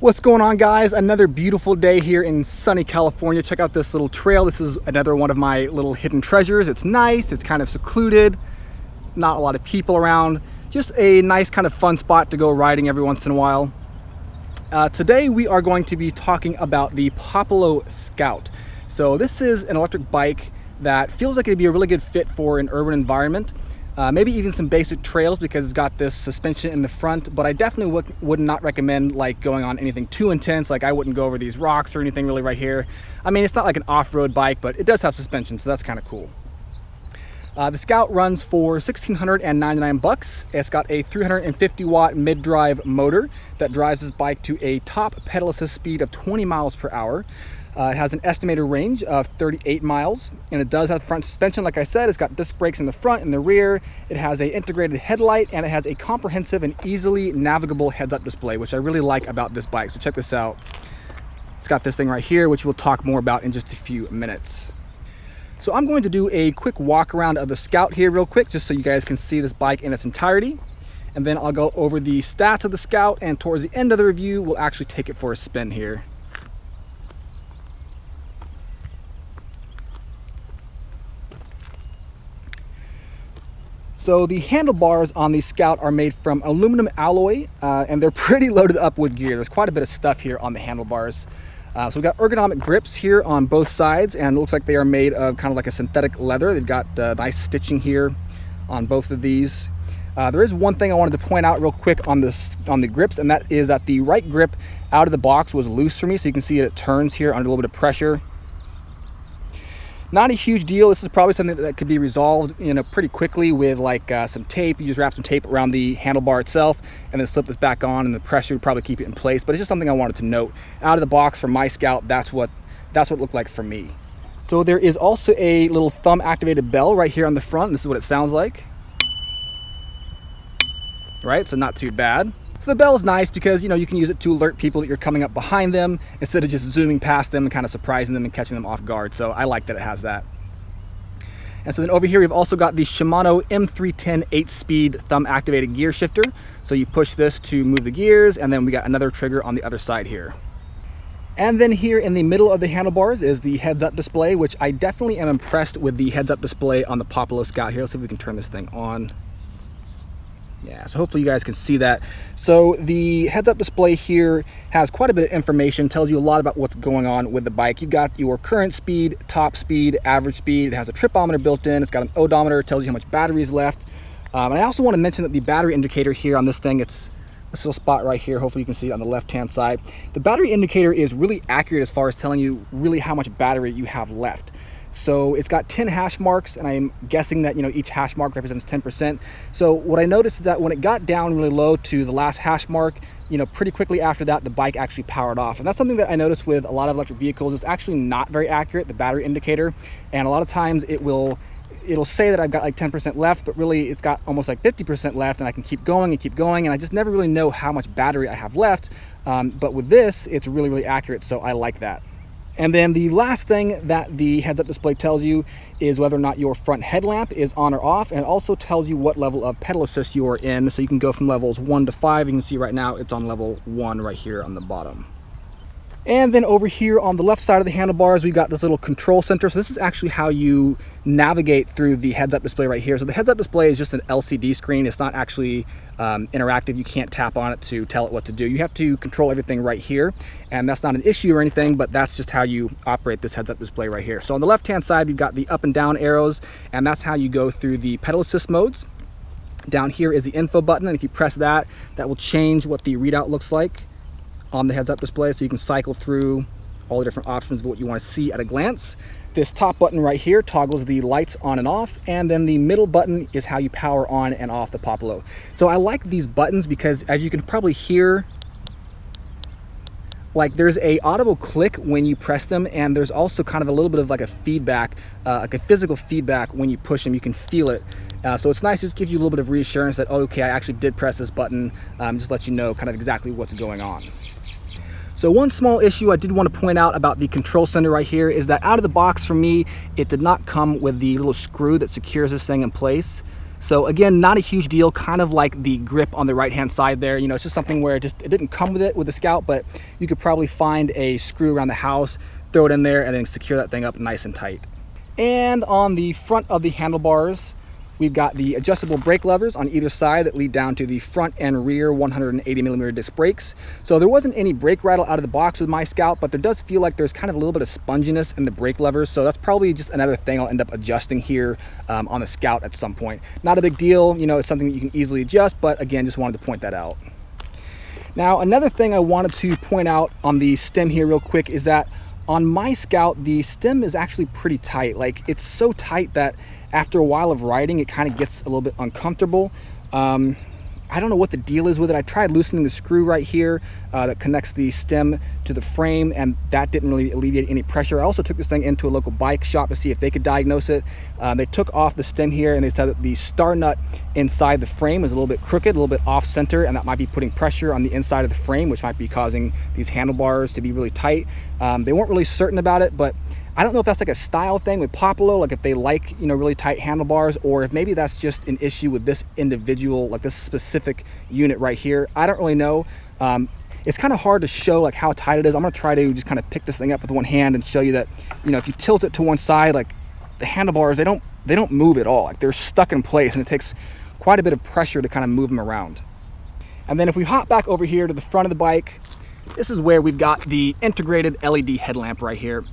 What's going on, guys? Another beautiful day here in sunny California. Check out this little trail. This is another one of my little hidden treasures. It's nice, it's kind of secluded, not a lot of people around. Just a nice kind of fun spot to go riding every once in a while. Today we are going to be talking about the Populo Scout. So this is an electric bike that feels like it'd be a really good fit for an urban environment. Maybe even some basic trails because it's got this suspension in the front, but I definitely would not recommend like going on anything too intense. Like I wouldn't go over these rocks or anything really right here. I mean, it's not like an off-road bike, but it does have suspension, so that's kind of cool. The Scout runs for $1,699. It's got a 350 watt mid-drive motor that drives this bike to a top pedal assist speed of 20 miles per hour. It has an estimated range of 38 miles, and it does have front suspension. Like I said, it's got disc brakes in the front and the rear. It has an integrated headlight, and it has a comprehensive and easily navigable heads-up display, which I really like about this bike. So check this out. It's got this thing right here, which we'll talk more about in just a few minutes. So I'm going to do a quick walk around of the Scout here real quick, just so you guys can see this bike in its entirety. And then I'll go over the stats of the Scout, and towards the end of the review, we'll actually take it for a spin here. So the handlebars on the Scout are made from aluminum alloy, and they're pretty loaded up with gear. There's quite a bit of stuff here on the handlebars. So we've got ergonomic grips here on both sides, and it looks like they are made of kind of like a synthetic leather. They've got nice stitching here on both of these. There is one thing I wanted to point out real quick on the grips, and that is that the right grip out of the box was loose for me, so you can see it turns here under a little bit of pressure. Not a huge deal. This is probably something that could be resolved, pretty quickly with like some tape. You just wrap some tape around the handlebar itself and then slip this back on, and the pressure would probably keep it in place. But it's just something I wanted to note. Out of the box for my Scout, that's what it looked like for me. So there is also a little thumb activated bell right here on the front. This is what it sounds like. Right, so not too bad. So the bell is nice because you can use it to alert people that you're coming up behind them instead of just zooming past them and kind of surprising them and catching them off guard. So I like that it has that. And so then over here we've also got the Shimano M310 8-speed thumb activated gear shifter. So you push this to move the gears, and then we got another trigger on the other side here. And then here in the middle of the handlebars is the heads-up display, which I definitely am impressed with the heads-up display on the Populo Scout here. Let's see if we can turn this thing on. Yeah, so hopefully you guys can see that. So the heads-up display here has quite a bit of information, tells you a lot about what's going on with the bike. You've got your current speed, top speed, average speed. It has a tripometer built in. It's got an odometer, tells you how much battery is left. And I also want to mention that the battery indicator here on this thing, it's this little spot right here. Hopefully you can see it on the left-hand side. The battery indicator is really accurate as far as telling you really how much battery you have left. So it's got 10 hash marks, and I'm guessing that each hash mark represents 10%. So what I noticed is that when it got down really low to the last hash mark, pretty quickly after that the bike actually powered off. And that's something that I noticed with a lot of electric vehicles. It's actually not very accurate, the battery indicator, and a lot of times it'll say that I've got like 10% left, but really it's got almost like 50% left, and I can keep going and keep going, and I just never really know how much battery I have left. But with this, it's really, really accurate, so I like that. And then the last thing that the heads-up display tells you is whether or not your front headlamp is on or off, and it also tells you what level of pedal assist you are in. So you can go from levels 1 to 5. You can see right now it's on level 1 right here on the bottom. And then over here on the left side of the handlebars, we've got this little control center. So this is actually how you navigate through the heads-up display right here. So the heads-up display is just an LCD screen. It's not actually interactive. You can't tap on it to tell it what to do. You have to control everything right here, and that's not an issue or anything, but that's just how you operate this heads-up display right here. So on the left-hand side, you've got the up and down arrows, and that's how you go through the pedal assist modes. Down here is the info button, and if you press that, that will change what the readout looks like on the heads-up display, so you can cycle through all the different options of what you want to see at a glance. This top button right here toggles the lights on and off, and then the middle button is how you power on and off the Populo. So I like these buttons because, as you can probably hear, like there's a audible click when you press them, and there's also kind of a little bit of like a feedback, like a physical feedback when you push them. You can feel it. So it's nice, it just gives you a little bit of reassurance that, oh, okay, I actually did press this button, just let you know kind of exactly what's going on. So one small issue I did want to point out about the control center right here is that out of the box for me, it did not come with the little screw that secures this thing in place. So again, not a huge deal, kind of like the grip on the right hand side there. You know, it's just something where it didn't come with the Scout, but you could probably find a screw around the house, throw it in there, and then secure that thing up nice and tight. And on the front of the handlebars, we've got the adjustable brake levers on either side that lead down to the front and rear 180mm disc brakes. So there wasn't any brake rattle out of the box with my Scout, but there does feel like there's kind of a little bit of sponginess in the brake levers. So that's probably just another thing I'll end up adjusting here on the Scout at some point. Not a big deal, you know, it's something that you can easily adjust, but again, just wanted to point that out. Now, another thing I wanted to point out on the stem here real quick is that on my Scout, the stem is actually pretty tight. Like, it's so tight that after a while of riding, it kind of gets a little bit uncomfortable. I don't know what the deal is with it. I tried loosening the screw right here that connects the stem to the frame, and that didn't really alleviate any pressure. I also took this thing into a local bike shop to see if they could diagnose it. They took off the stem here, and they said that the star nut inside the frame is a little bit crooked, a little bit off center, and that might be putting pressure on the inside of the frame, which might be causing these handlebars to be really tight. They weren't really certain about it, but I don't know if that's like a style thing with Populo, like if they like, you know, really tight handlebars, or if maybe that's just an issue with this individual, like this specific unit right here. I don't really know. It's kind of hard to show like how tight it is. I'm gonna try to just kind of pick this thing up with one hand and show you that, you know, if you tilt it to one side, like the handlebars, they don't move at all. Like they're stuck in place, and it takes quite a bit of pressure to kind of move them around. And then if we hop back over here to the front of the bike, this is where we've got the integrated LED headlamp right here.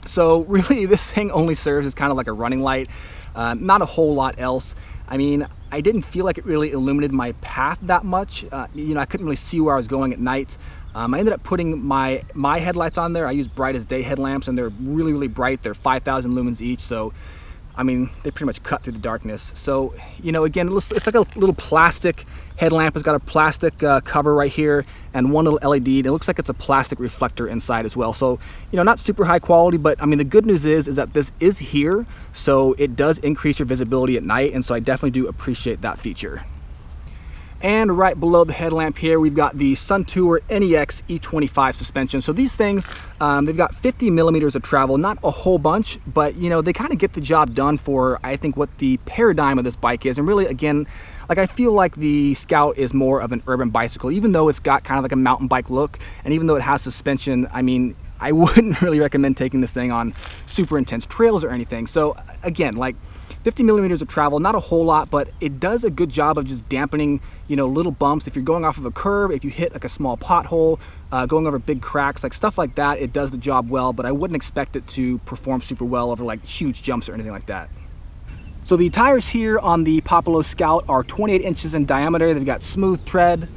So really, this thing only serves as kind of like a running light, not a whole lot else. I mean, I didn't feel like it really illuminated my path that much. You know, I couldn't really see where I was going at night. I ended up putting my headlights on there. I use bright as day headlamps, and they're really, really bright. They're 5,000 lumens each, so I mean, they pretty much cut through the darkness. So, you know, again, it's like a little plastic headlamp. It's got a plastic cover right here and one little LED. It looks like it's a plastic reflector inside as well. So, you know, not super high quality, but I mean, the good news is that this is here, so it does increase your visibility at night, and so I definitely do appreciate that feature. And right below the headlamp here, we've got the Suntour NEX E25 suspension. So these things, they've got 50 millimeters of travel, not a whole bunch, but you know, they kind of get the job done for, I think, what the paradigm of this bike is. And really, again, like I feel like the Scout is more of an urban bicycle, even though it's got kind of like a mountain bike look, and even though it has suspension, I mean, I wouldn't really recommend taking this thing on super intense trails or anything. So again, like 50 millimeters of travel, not a whole lot, but it does a good job of just dampening, you know, little bumps. If you're going off of a curb, if you hit like a small pothole, going over big cracks, like stuff like that, it does the job well, but I wouldn't expect it to perform super well over like huge jumps or anything like that. So the tires here on the Populo Scout are 28 inches in diameter. They've got smooth tread.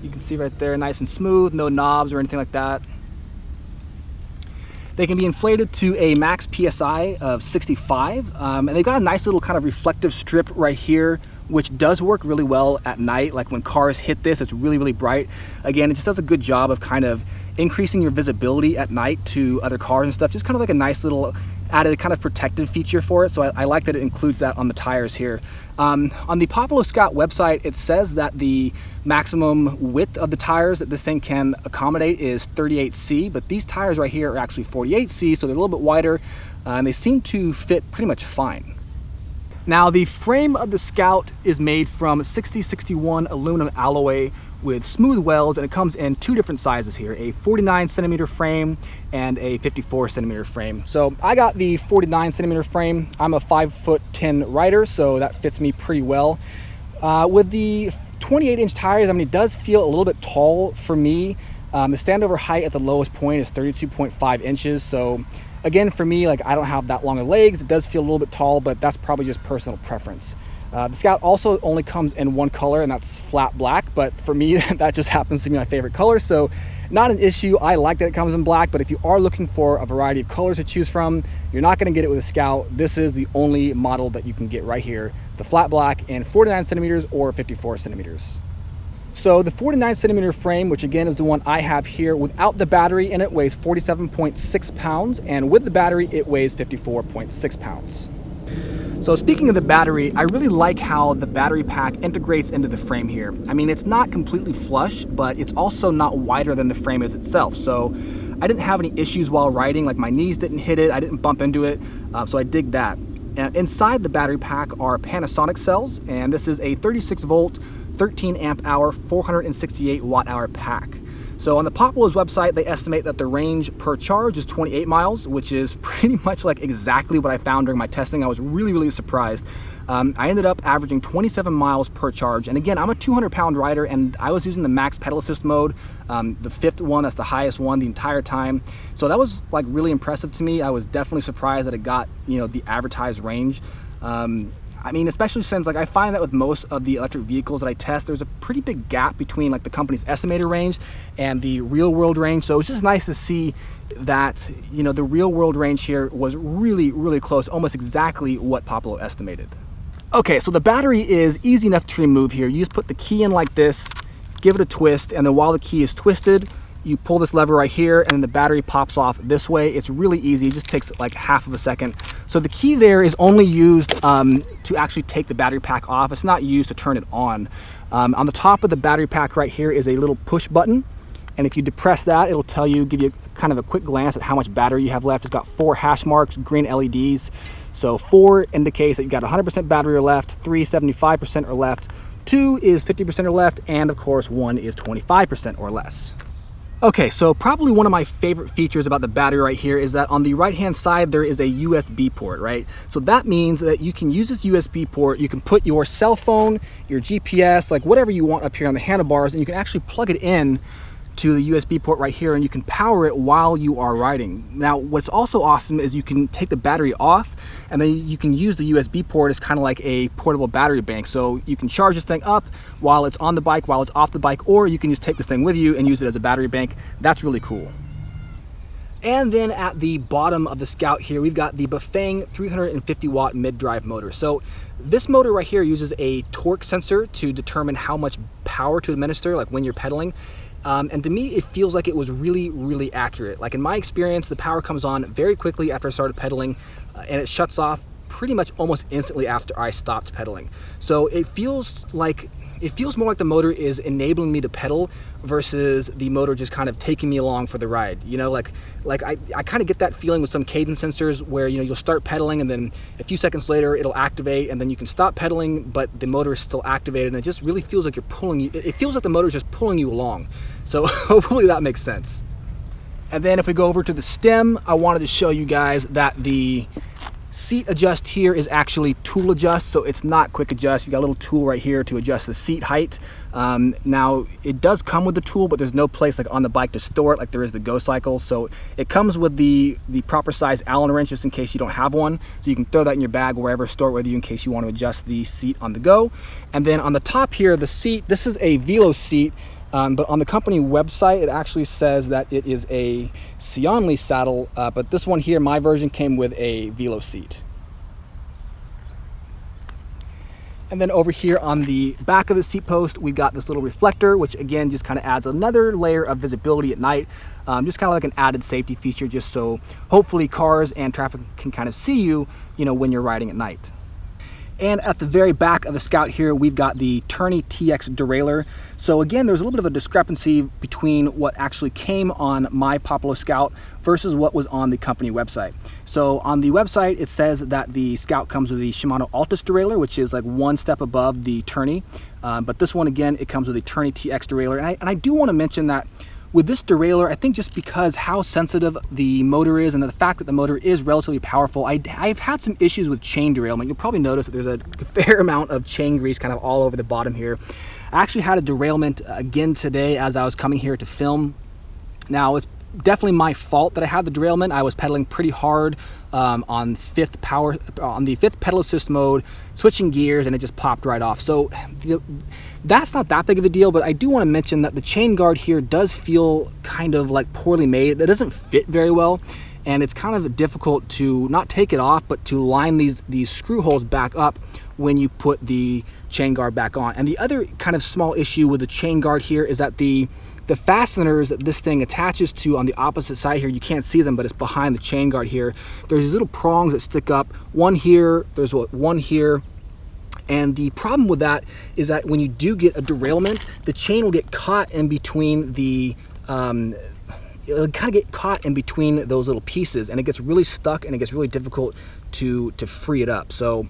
You can see right there, nice and smooth, no knobs or anything like that. They can be inflated to a max PSI of 65, and they've got a nice little kind of reflective strip right here, which does work really well at night. Like when cars hit this, it's really, really bright. Again, it just does a good job of kind of increasing your visibility at night to other cars and stuff. Just kind of like a nice little added kind of protective feature for it. So I like that it includes that on the tires here. On the Populo Scout website, it says that the maximum width of the tires that this thing can accommodate is 38C, but these tires right here are actually 48C, so they're a little bit wider, and they seem to fit pretty much fine. Now, the frame of the Scout is made from 6061 aluminum alloy with smooth welds, and it comes in two different sizes here, a 49 centimeter frame and a 54 centimeter frame. So I got the 49 centimeter frame. I'm a 5'10" rider, so that fits me pretty well. With the 28-inch tires, I mean, it does feel a little bit tall for me. The standover height at the lowest point is 32.5 inches. So again, for me, like I don't have that long of legs. It does feel a little bit tall, but that's probably just personal preference. The Scout also only comes in one color, and that's flat black, but for me, that just happens to be my favorite color, so not an issue. I like that it comes in black, but if you are looking for a variety of colors to choose from, you're not going to get it with a Scout. This is the only model that you can get right here, the flat black in 49 centimeters or 54 centimeters. So the 49 centimeter frame, which again is the one I have here, without the battery in it, weighs 47.6 pounds, and with the battery, it weighs 54.6 pounds. So speaking of the battery, I really like how the battery pack integrates into the frame here. I mean, it's not completely flush, but it's also not wider than the frame is itself. So I didn't have any issues while riding, like my knees didn't hit it, I didn't bump into it, so I dig that. And inside the battery pack are Panasonic cells, and this is a 36 volt, 13 amp hour, 468 watt hour pack. So on the Populo's website, they estimate that the range per charge is 28 miles, which is pretty much like exactly what I found during my testing. I was really surprised. I ended up averaging 27 miles per charge. And again, I'm a 200-pound rider, and I was using the max pedal assist mode, the 5th one, that's the highest one the entire time. So that was like really impressive to me. I was definitely surprised that it got, you know, the advertised range. I mean, especially since like I find that with most of the electric vehicles that I test, there's a pretty big gap between like the company's estimated range and the real world range. So it's just nice to see that, you know, the real world range here was really close, almost exactly what Populo estimated. Okay, so the battery is easy enough to remove here. You just put the key in like this, give it a twist, and then while the key is twisted, you pull this lever right here, and then the battery pops off this way. It's really easy. It just takes like half of a second. So the key there is only used to actually take the battery pack off. It's not used to turn it on. On the top of the battery pack right here is a little push button, and if you depress that, it'll tell you, give you kind of a quick glance at how much battery you have left. It's got 4 hash marks, green LEDs. So 4 indicates that you've got 100% battery left, 3 75% or left, 2 is 50% or left, and of course 1 is 25% or less. Okay, so probably one of my favorite features about the battery right here is that on the right hand side there is a USB port, right? So that means that you can use this USB port, you can put your cell phone, your GPS, like whatever you want up here on the handlebars, and you can actually plug it in to the USB port right here, and you can power it while you are riding. Now, what's also awesome is you can take the battery off, and then you can use the USB port as kind of like a portable battery bank. So you can charge this thing up while it's on the bike, while it's off the bike, or you can just take this thing with you and use it as a battery bank. That's really cool. And then at the bottom of the Scout here, we've got the Bafang 350 watt mid-drive motor. So this motor right here uses a torque sensor to determine how much power to administer, like when you're pedaling. And to me, it feels like it was really accurate. Like in my experience, the power comes on very quickly after I started pedaling, and it shuts off pretty much almost instantly after I stopped pedaling. So it feels more like the motor is enabling me to pedal versus the motor just kind of taking me along for the ride. You know, like I kind of get that feeling with some cadence sensors where, you know, you'll start pedaling and then a few seconds later it'll activate, and then you can stop pedaling, but the motor is still activated, and it just really feels like you're pulling you. It feels like the motor is just pulling you along. So hopefully that makes sense. And then if we go over to the stem, I wanted to show you guys that the seat adjust here is actually tool adjust, so it's not quick adjust. You got a little tool right here to adjust the seat height. Now it does come with the tool, but there's no place like on the bike to store it like there is the Go Cycle. So it comes with the proper size Allen wrench just in case you don't have one. So you can throw that in your bag wherever, store it with you in case you want to adjust the seat on the go. And then on the top here, the seat, this is a Velo seat. But on the company website, it actually says that it is a Sionli saddle, but this one here, my version, came with a Velo seat. And then over here on the back of the seat post, we've got this little reflector, which again just kind of adds another layer of visibility at night. Just kind of like an added safety feature, just so hopefully cars and traffic can kind of see you, you know, when you're riding at night. And at the very back of the Scout here, we've got the Tourney TX derailleur. So again, there's a little bit of a discrepancy between what actually came on my Populo Scout versus what was on the company website. So on the website, it says that the Scout comes with the Shimano Altus derailleur, which is like one step above the Tourney. But this one, again, it comes with a Tourney TX derailleur. And I do want to mention that with this derailleur, I think just because how sensitive the motor is and the fact that the motor is relatively powerful, I've had some issues with chain derailment. You'll probably notice that there's a fair amount of chain grease kind of all over the bottom here. I actually had a derailment again today as I was coming here to film. Now, it's definitely my fault that I had the derailment. I was pedaling pretty hard on the fifth pedal assist mode, switching gears, and it just popped right off. So that's not that big of a deal, but I do want to mention that the chain guard here does feel kind of like poorly made. It doesn't fit very well, and it's kind of difficult to not take it off, but to line these screw holes back up when you put the chain guard back on. And the other kind of small issue with the chain guard here is that the fasteners that this thing attaches to on the opposite side here, you can't see them, but it's behind the chain guard here. There's these little prongs that stick up, one here, there's one here. And the problem with that is that when you do get a derailment, the chain will get caught in between the it'll kind of get caught in between those little pieces, and it gets really stuck, and it gets really difficult to free it up. So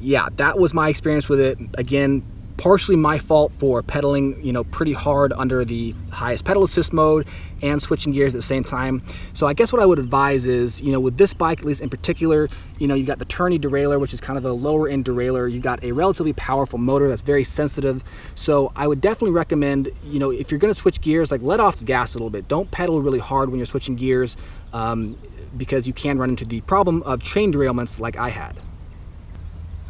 yeah, that was my experience with it. Again, partially my fault for pedaling, you know, pretty hard under the highest pedal assist mode and switching gears at the same time. So I guess what I would advise is, you know, with this bike, at least in particular, you know, you got the turny derailleur, which is kind of a lower end derailleur. You got a relatively powerful motor that's very sensitive. So I would definitely recommend, you know, if you're going to switch gears, like let off the gas a little bit. Don't pedal really hard when you're switching gears, because you can run into the problem of train derailments like I had.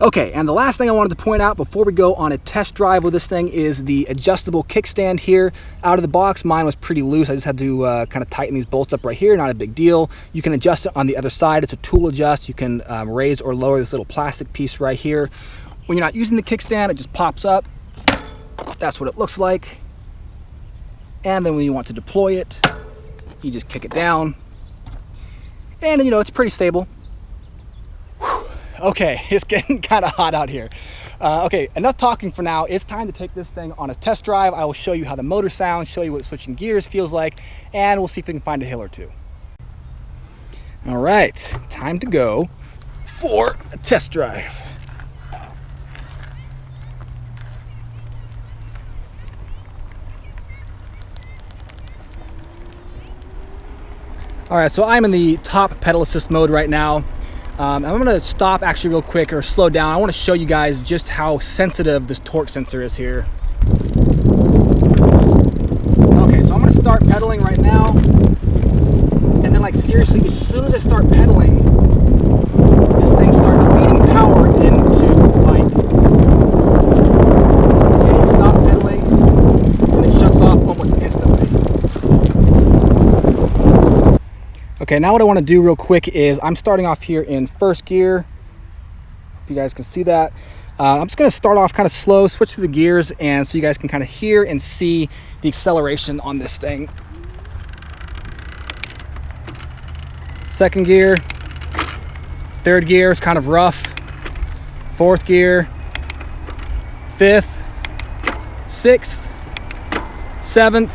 Okay, and the last thing I wanted to point out before we go on a test drive with this thing is the adjustable kickstand here. Out of the box, mine was pretty loose. I just had to kind of tighten these bolts up right here, not a big deal. You can adjust it on the other side. It's a tool adjust. You can raise or lower this little plastic piece right here. When you're not using the kickstand, it just pops up. That's what it looks like. And then when you want to deploy it, you just kick it down. And you know, it's pretty stable. Okay, it's getting kind of hot out here. Okay, enough talking for now. It's time to take this thing on a test drive. I will show you how the motor sounds, show you what switching gears feels like, and we'll see if we can find a hill or two. All right, time to go for a test drive. All right, so I'm in the top pedal assist mode right now. I'm going to stop actually real quick, or slow down. I want to show you guys just how sensitive this torque sensor is here. Okay, so I'm going to start pedaling right now, and then like seriously, as soon as I start pedaling, this thing starts feeding power into the bike. Okay, stop pedaling, and it shuts off almost instantly. Okay, now what I want to do real quick is I'm starting off here in first gear. If you guys can see that. I'm just going to start off kind of slow, switch through the gears, and so you guys can kind of hear and see the acceleration on this thing. Second gear. Third gear is kind of rough. Fourth gear. Fifth. Sixth. Seventh.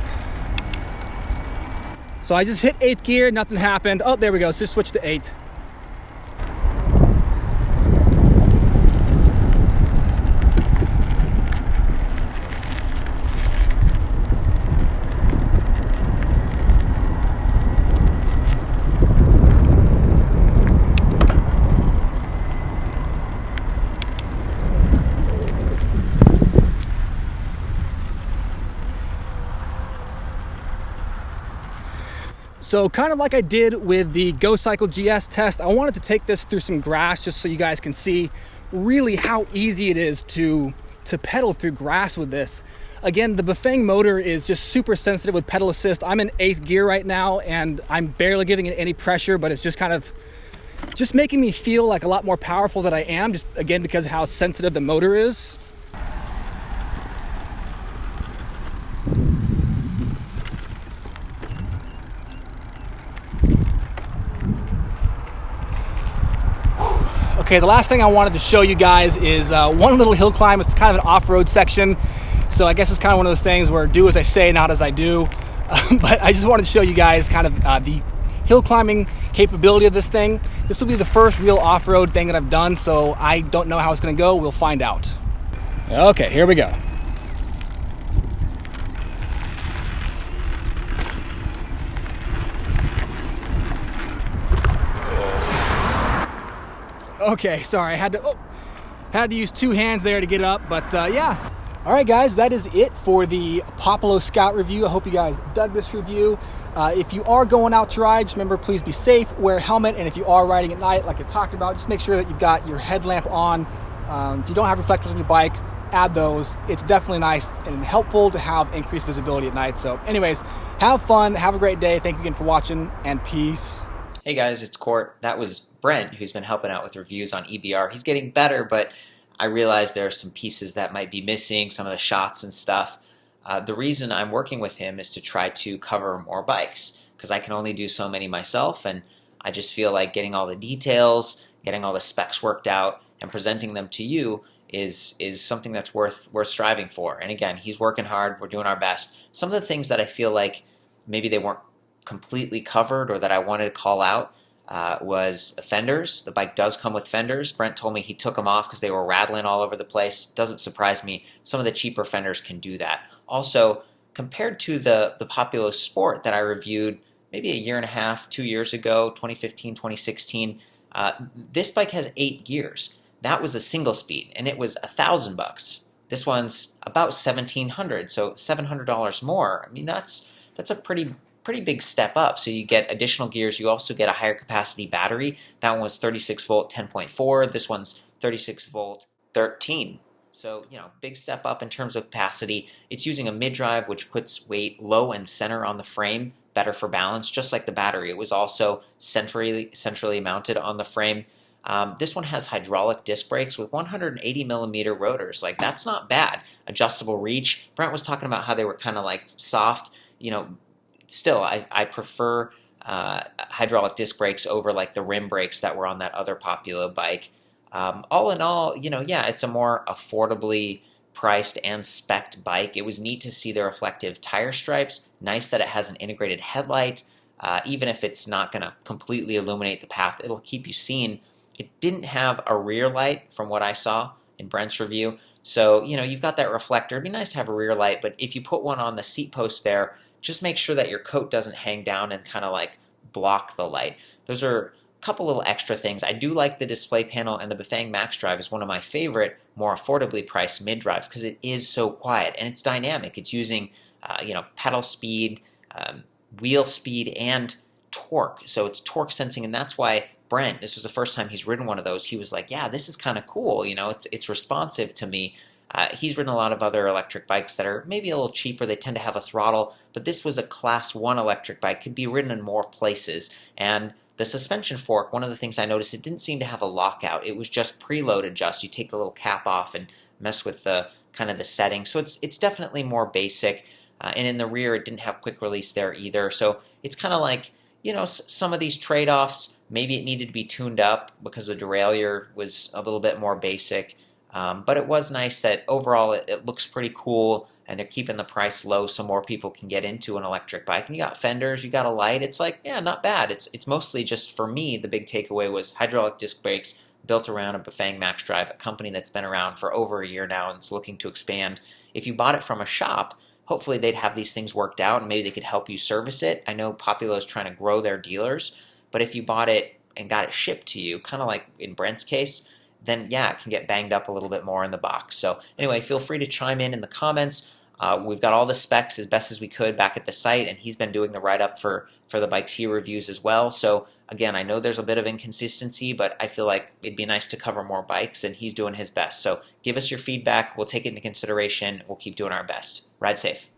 So I just hit 8th gear, nothing happened. Oh, there we go, let's just switch to 8. So kind of like I did with the Go Cycle GS test, I wanted to take this through some grass just so you guys can see really how easy it is to pedal through grass with this. Again, the Bafang motor is just super sensitive with pedal assist. I'm in 8th gear right now and I'm barely giving it any pressure, but it's just kind of just making me feel like a lot more powerful than I am, just again because of how sensitive the motor is. Okay, the last thing I wanted to show you guys is one little hill climb. It's kind of an off-road section, so I guess it's kind of one of those things where do as I say, not as I do. But I just wanted to show you guys kind of the hill climbing capability of this thing. This will be the first real off-road thing that I've done, so I don't know how it's going to go. We'll find out. Okay, here we go. Okay, sorry, I had to use 2 hands there to get up, but yeah. All right, guys, that is it for the Populo Scout review. I hope you guys dug this review. If you are going out to ride, just remember, please be safe, wear a helmet, and if you are riding at night, like I talked about, just make sure that you've got your headlamp on. If you don't have reflectors on your bike, add those. It's definitely nice and helpful to have increased visibility at night. So anyways, have fun, have a great day. Thank you again for watching, and peace. Hey guys, it's Court. That was Brent, who's been helping out with reviews on EBR. He's getting better, but I realize there are some pieces that might be missing, some of the shots and stuff. The reason I'm working with him is to try to cover more bikes, because I can only do so many myself, and I just feel like getting all the details, getting all the specs worked out, and presenting them to you is something that's worth striving for. And again, he's working hard, we're doing our best. Some of the things that I feel like maybe they weren't completely covered or that I wanted to call out was fenders. The bike does come with fenders. Brent told me he took them off because they were rattling all over the place. Doesn't surprise me. Some of the cheaper fenders can do that. Also, compared to the Populo Sport that I reviewed maybe a year and a half, 2 years ago, 2015, 2016, this bike has 8 gears. That was a single speed, and it was $1,000. This one's about $1,700, so $700 more. I mean, that's a pretty big step up. So you get additional gears. You also get a higher capacity battery. That one was 36 volt 10.4. This one's 36 volt 13. So, big step up in terms of capacity. It's using a mid-drive, which puts weight low and center on the frame, better for balance, just like the battery. It was also centrally mounted on the frame. This one has hydraulic disc brakes with 180 millimeter rotors. Like, that's not bad. Adjustable reach. Brent was talking about how they were kind of like soft. Still, I prefer hydraulic disc brakes over like the rim brakes that were on that other Populo bike. All in all, yeah, it's a more affordably priced and spec'd bike. It was neat to see the reflective tire stripes. Nice that it has an integrated headlight. Even if it's not going to completely illuminate the path, it'll keep you seen. It didn't have a rear light from what I saw in Brent's review. So, you've got that reflector. It'd be nice to have a rear light, but if you put one on the seat post there, just make sure that your coat doesn't hang down and kind of like block the light. Those are a couple little extra things. I do like the display panel, and the Bafang Max Drive is one of my favorite, more affordably priced mid-drives because it is so quiet and it's dynamic. It's using, pedal speed, wheel speed, and torque. So it's torque sensing, and that's why Brent, this was the first time he's ridden one of those, he was like, yeah, this is kind of cool. It's responsive to me. He's ridden a lot of other electric bikes that are maybe a little cheaper. They tend to have a throttle, but this was a Class 1 electric bike. Could be ridden in more places. And the suspension fork, one of the things I noticed, it didn't seem to have a lockout. It was just preloaded just. You take the little cap off and mess with the kind of the setting. So it's definitely more basic. And in the rear, it didn't have quick release there either. So it's kind of like, some of these trade-offs, maybe it needed to be tuned up because the derailleur was a little bit more basic. But it was nice that overall it looks pretty cool, and they're keeping the price low so more people can get into an electric bike. And you got fenders, you got a light. It's like, yeah, not bad. It's mostly just, for me, the big takeaway was hydraulic disc brakes built around a Bafang Max Drive, a company that's been around for over a year now and is looking to expand. If you bought it from a shop, hopefully they'd have these things worked out and maybe they could help you service it. I know Populo is trying to grow their dealers, but if you bought it and got it shipped to you, kind of like in Brent's case, then yeah, it can get banged up a little bit more in the box. So anyway, feel free to chime in the comments. We've got all the specs as best as we could back at the site, and he's been doing the write-up for the bikes he reviews as well. So again, I know there's a bit of inconsistency, but I feel like it'd be nice to cover more bikes, and he's doing his best. So give us your feedback. We'll take it into consideration. We'll keep doing our best. Ride safe.